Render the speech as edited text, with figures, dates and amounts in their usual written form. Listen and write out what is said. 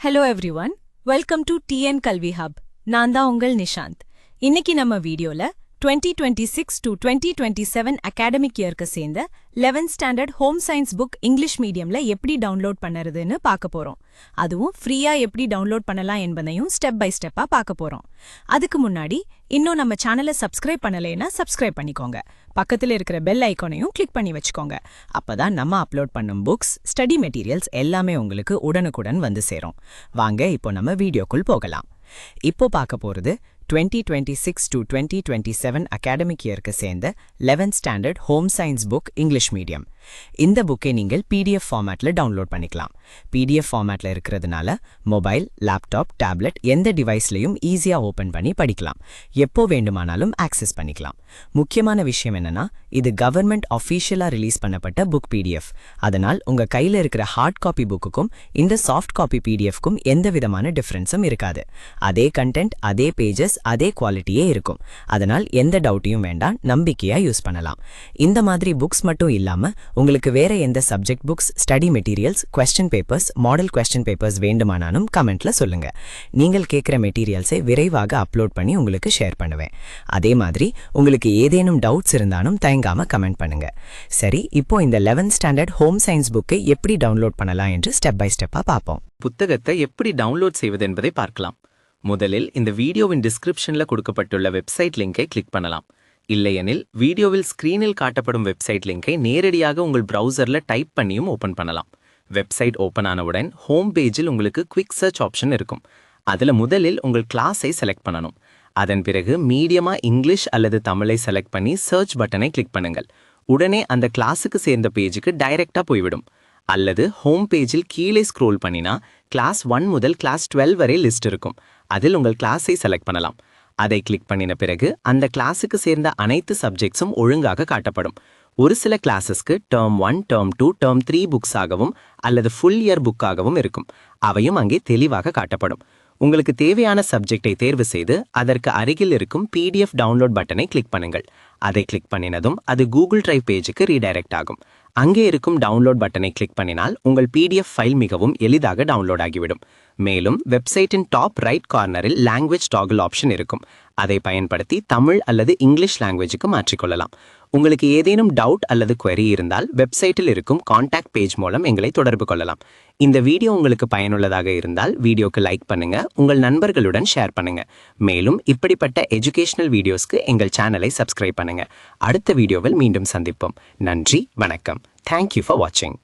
Hello everyone, welcome to TN கல்வி hub. நான் தான் உங்கள் நிஷாந்த். இன்னைக்கு நம்ம வீடியோல 2026 to 2027 அகாடமிக் இயர்க்கு சேர்ந்த 11th standard home science book English மீடியம்ல எப்படி டவுன்லோட் பண்ணுறதுன்னு பார்க்க போறோம். அதுவும் ஃப்ரீயா எப்படி டவுன்லோட் பண்ணலாம் என்பதையும் ஸ்டெப் பை ஸ்டெப்பா பார்க்க போறோம். அதுக்கு முன்னாடி இன்னும் நம்ம சேனலை சப்ஸ்கிரைப் பண்ணலைன்னா சப்ஸ்கிரைப் பண்ணிக்கோங்க. பக்கத்தில் இருக்கிற பெல் ஐக்கானையும் கிளிக் பண்ணி வச்சுக்கோங்க. அப்பதான் நம்ம அப்லோட் பண்ணும் புக்ஸ், ஸ்டடி மெட்டீரியல்ஸ் எல்லாமே உங்களுக்கு உடனுக்குடன் வந்து சேரும். வாங்க இப்போ நம்ம வீடியோக்குள் போகலாம். இப்போ பார்க்க போறது 2026 to 2027 அகாடமிக் இயர்க்கு சேர்ந்த 11th standard home science book English medium. இந்த புக்கை நீங்கள் பிடிஎஃப் ஃபார்மேட்ல டவுன்லோட் பண்ணிக்கலாம். பிடிஎஃப் ஃபார்மேட்ல இருக்கிறதுனால மொபைல், லேப்டாப், டேப்லெட் எந்த டிவைஸ்லையும் ஈஸியா ஓபன் பண்ணி படிக்கலாம். எப்போ வேண்டுமானாலும் ஆக்சஸ் பண்ணிக்கலாம். முக்கியமான விஷயம் என்னன்னா, இது கவர்மெண்ட் அஃபீஷியலா ரிலீஸ் பண்ணப்பட்ட புக் பிடிஎஃப். அதனால் உங்க கையில இருக்கிற ஹார்ட் காப்பி புக்குக்கும் இந்த சாஃப்ட் காப்பி பிடிஎஃப்க்கும் எந்த விதமான டிஃபரன்ஸும் இருக்காது. அதே கண்டென்ட், அதே பேஜஸ், அதே குவாலிட்டியே இருக்கும். அதனால் எந்த டவுட்டையும் வேண்டாம், நம்பிக்கையா யூஸ் பண்ணலாம். இந்த மாதிரி புக்ஸ் மட்டும் இல்லாம உங்களுக்கு வேற எந்த subject books, study materials, question papers, model question papers வேண்டுமானாலும் கமெண்ட்ல சொல்லுங்க. நீங்கள் கேட்குற மெட்டீரியல்ஸை விரைவாக அப்லோட் பண்ணி உங்களுக்கு ஷேர் பண்ணுவேன். அதே மாதிரி உங்களுக்கு ஏதேனும் டவுட்ஸ் இருந்தாலும் தயங்காம கமெண்ட் பண்ணுங்க. சரி, இப்போ இந்த 11th ஸ்டாண்டர்ட் ஹோம் சயின்ஸ் புக்கை எப்படி டவுன்லோட் பண்ணலாம் என்று ஸ்டெப் பை ஸ்டெப்பா பார்ப்போம். புத்தகத்தை எப்படி டவுன்லோட் செய்வது என்பதை பார்க்கலாம். முதலில் இந்த வீடியோவின் டிஸ்கிரிப்ஷன்ல கொடுக்கப்பட்டுள்ள வெப்சைட் லிங்கை கிளிக் பண்ணலாம். இல்லையெனில் வீடியோவில் ஸ்கிரீனில் காட்டப்படும் வெப்சைட் லிங்கை நேரடியாக உங்கள் பிரவுசர்ல டைப் பண்ணியும் ஓபன் பண்ணலாம். வெப்சைட் ஓபன் ஆனவுடன் ஹோம் பேஜில் உங்களுக்கு குவிக் சர்ச் ஆப்ஷன் இருக்கும். அதுல முதலில் உங்கள் கிளாஸை செலக்ட் பண்ணணும். அதன் பிறகு மீடியமா இங்கிலீஷ் அல்லது தமிழை செலக்ட் பண்ணி சர்ச் பட்டனை கிளிக் பண்ணுங்கள். உடனே அந்த கிளாஸுக்கு சேர்ந்த பேஜுக்கு டைரக்டா போய்விடும். அல்லது ஹோம் பேஜில் கீழே ஸ்க்ரோல் பண்ணினா கிளாஸ் 1 முதல் கிளாஸ் 12 வரை லிஸ்ட் இருக்கும். அதில் உங்கள் கிளாஸை செலக்ட் பண்ணலாம். அதை கிளிக் பண்ணின பிறகு அந்த கிளாஸுக்கு சேர்ந்த அனைத்து சப்ஜெக்ட்ஸும் ஒழுங்காக காட்டப்படும். ஒரு சில கிளாஸஸ்க்கு டேர்ம் 1, டேர்ம் 2, டேர்ம் 3 புக்ஸாகவும் அல்லது ஃபுல் இயர் புக்காகவும் இருக்கும். அவையும் அங்கே தெளிவாக காட்டப்படும். உங்களுக்கு தேவையான சப்ஜெக்டை தேர்வு செய்து அதற்கு அருகில் இருக்கும் பிடிஎஃப் டவுன்லோட் பட்டனை கிளிக் பண்ணுங்கள். அதை கிளிக் பண்ணினதும் அது கூகுள் டிரைவ் பேஜுக்கு ரீடைரக்ட் ஆகும். அங்கே இருக்கும் டவுன்லோட் பட்டனை கிளிக் பண்ணினால் உங்கள் பிடிஎஃப் ஃபைல் மிகவும் எளிதாக டவுன்லோட் ஆகிவிடும். மேலும் வெப்சைட்டின் டாப் ரைட் கார்னரில் லாங்குவேஜ் டாகிள் ஆப்ஷன் இருக்கும். அதை பயன்படுத்தி தமிழ் அல்லது இங்கிலீஷ் லாங்குவேஜுக்கு மாற்றிக்கொள்ளலாம். உங்களுக்கு ஏதேனும் டவுட் அல்லது query இருந்தால் வெப்சைட்டில் இருக்கும் கான்டாக்ட் பேஜ் மூலம் எங்களை தொடர்பு கொள்ளலாம். இந்த வீடியோ உங்களுக்கு பயனுள்ளதாக இருந்தால் வீடியோக்கு லைக் பண்ணுங்க, உங்கள் நண்பர்களுடன் ஷேர் பண்ணுங்க. மேலும் இப்படிப்பட்ட எஜுகேஷனல் வீடியோஸ்க்கு எங்கள் சேனலை சப்ஸ்கிரைப் பண்ணுங்க. அடுத்த வீடியோவில் மீண்டும் சந்திப்போம். நன்றி, வணக்கம். Thank you for watching.